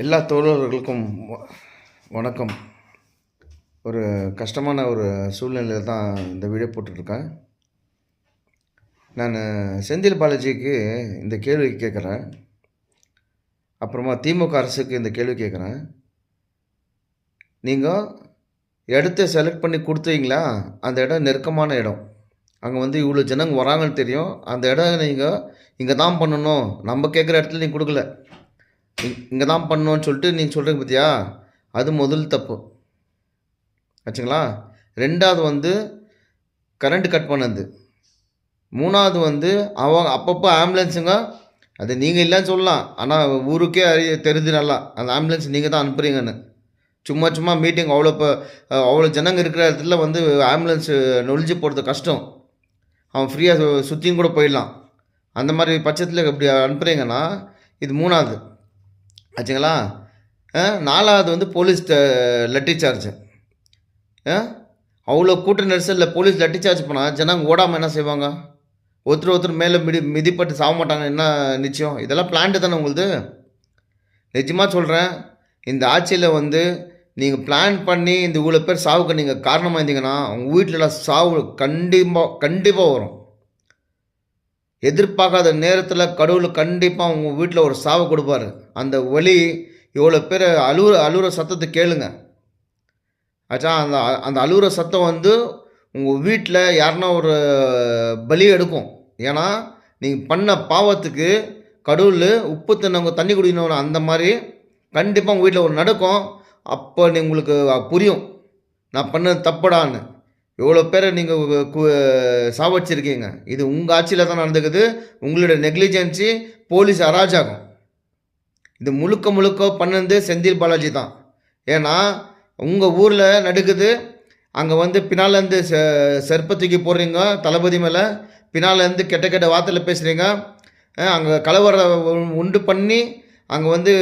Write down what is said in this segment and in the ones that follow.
எல்லா தோழர்களுக்கும் வணக்கம். ஒரு கஷ்டமான ஒரு சூழ்நிலையில் தான் இந்த வீடியோ போட்டுட்ருக்கேன். நான் செந்தில் பாலாஜிக்கு இந்த கேள்வி கேட்குறேன். அப்புறமா திமுக அரசுக்கு இந்த கேள்வி கேட்குறேன். நீங்கள் இடத்த செலக்ட் பண்ணி கொடுத்தீங்களா? அந்த இடம் நெருக்கமான இடம். அங்கே இவ்வளோ ஜனங்க வராங்கன்னு தெரியும். அந்த இடம் நீங்கள் இங்கே தான் பண்ணணும், நம்ம கேட்குற இடத்துல நீங்கள் கொடுக்கல, இங்கே தான் பண்ணணும்னு சொல்லிட்டு நீங்கள் சொல்கிறீங்க பார்த்தியா, அது முதல் தப்பு ஆச்சுங்களா. ரெண்டாவது கரண்ட் கட் பண்ணது. மூணாவது அவங்க அப்பப்போ ஆம்புலன்ஸுங்க, அது நீங்கள் இல்லைன்னு சொல்லலாம், ஆனால் ஊருக்கே தெரிஞ்சு நல்லா அந்த ஆம்புலன்ஸ் நீங்கள் தான் அனுப்புகிறீங்கன்னு. சும்மா மீட்டிங் அவ்வளோ ஜனங்க இருக்கிற இடத்துல ஆம்புலன்ஸ் நொழிஞ்சு போகிறது கஷ்டம். அவன் ஃப்ரீயாக சுற்றின்னு கூட போயிடலாம். அந்த மாதிரி பட்சத்தில் எப்படி அனுப்புகிறீங்கன்னா இது மூணாவது ஆச்சுங்களா. நாலாவது போலீஸ் லட்டி சார்ஜ். அவ்வளோ கூட்ட நெரிசலில் போலீஸ் லட்டி சார்ஜ் பண்ணால் ஜனங்க ஓடாமல் என்ன செய்வாங்க? ஒருத்தர் மேலே மிதிப்பட்டு சாக மாட்டாங்க. என்ன நிச்சயம்? இதெல்லாம் பிளான்ட்டு தானே உங்களுது. நிச்சயமாக சொல்கிறேன், இந்த ஆட்சியில் நீங்கள் பிளான் பண்ணி இந்த இவ்வளோ பேர் சாவுக்கு நீங்கள் காரணமாக இருந்தீங்கன்னா உங்கள் வீட்டிலலாம் சாவு கண்டிப்பாக வரும். எதிர்பார்க்காத நேரத்தில் கடவுள் கண்டிப்பாக உங்கள் வீட்டில் ஒரு சாவை கொடுப்பார். அந்த வலி இவ்வளோ பேர் அழுகிற சத்தத்தை கேளுங்க ஆச்சா. அந்த அழுகிற சத்தம் உங்கள் வீட்டில் யாருன்னா ஒரு பலி எடுக்கும். ஏன்னா நீங்கள் பண்ண பாவத்துக்கு கடவுள் உப்பு தின்னவங்க தண்ணி குடிக்கணும். அந்த மாதிரி கண்டிப்பாக உங்கள் வீட்டில் ஒரு நடக்கும். அப்போ உங்களுக்கு புரியும் நான் பண்ணது தப்படான்னு. எவ்வளோ பேரை நீங்கள் சாவச்சிருக்கீங்க. இது உங்கள் ஆட்சியில் தான் நடந்துக்குது. உங்களோட நெக்லிஜென்சி, போலீஸ் அராஜகம், இது முழுக்க பண்ணது செந்தில் பாலாஜி தான். ஏன்னா உங்கள் ஊரில் நடக்குது. அங்கே பின்னாலேருந்து செருப்பத்தூக்கி போடுறீங்க தளபதி மேலே, பின்னாலேருந்து கெட்ட வார்த்தையில் பேசுகிறீங்க. அங்கே கலவரம் உண்டு பண்ணி அங்கே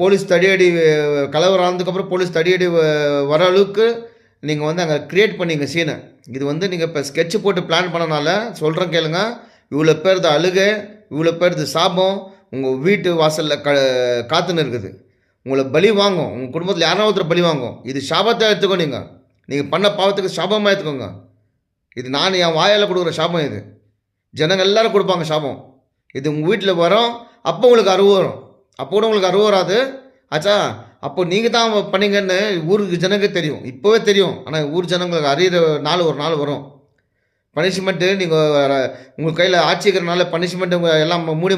போலீஸ் தடியடி, கலவரம் ஆனதுக்கப்புறம் போலீஸ் தடியடி வர அளவுக்கு நீங்கள் அங்கே க்ரியேட் பண்ணிங்க சீனை. இது நீங்கள் இப்போ ஸ்கெட்சு போட்டு பிளான் பண்ணனால சொல்கிறேன் கேளுங்க. இவ்வளோ பேர்து அழுகை, இவ்வளோ பேர்து சாபம் உங்கள் வீட்டு வாசலில் காத்துன்னு இருக்குது. உங்களை பலி வாங்கும். உங்கள் குடும்பத்தில் யாராவது ஒருத்தர் பலி வாங்கும். இது சாபத்தை எடுத்துக்கோ. நீங்கள் பண்ண பாவத்துக்கு சாபமாக எடுத்துக்கோங்க. இது நான் என் வாயால் கொடுக்குற சாபம். இது ஜனங்க எல்லோரும் கொடுப்பாங்க சாபம். இது உங்கள் வீட்டில் வரும். அப்போ உங்களுக்கு அருவு வரும். அப்போ கூட உங்களுக்கு அருவு வராது ஆச்சா. அப்போ நீங்கள் தான் பண்ணீங்கன்னு ஊருக்கு ஜனங்க தெரியும், இப்போவே தெரியும். ஆனால் ஊர் ஜனங்களுக்கு அறிகிற ஒரு நாள் வரும். பனிஷ்மெண்ட்டு நீங்கள் உங்கள் கையில் ஆட்சிக்கிறனால பனிஷ்மெண்ட்டு எல்லாம் மூடி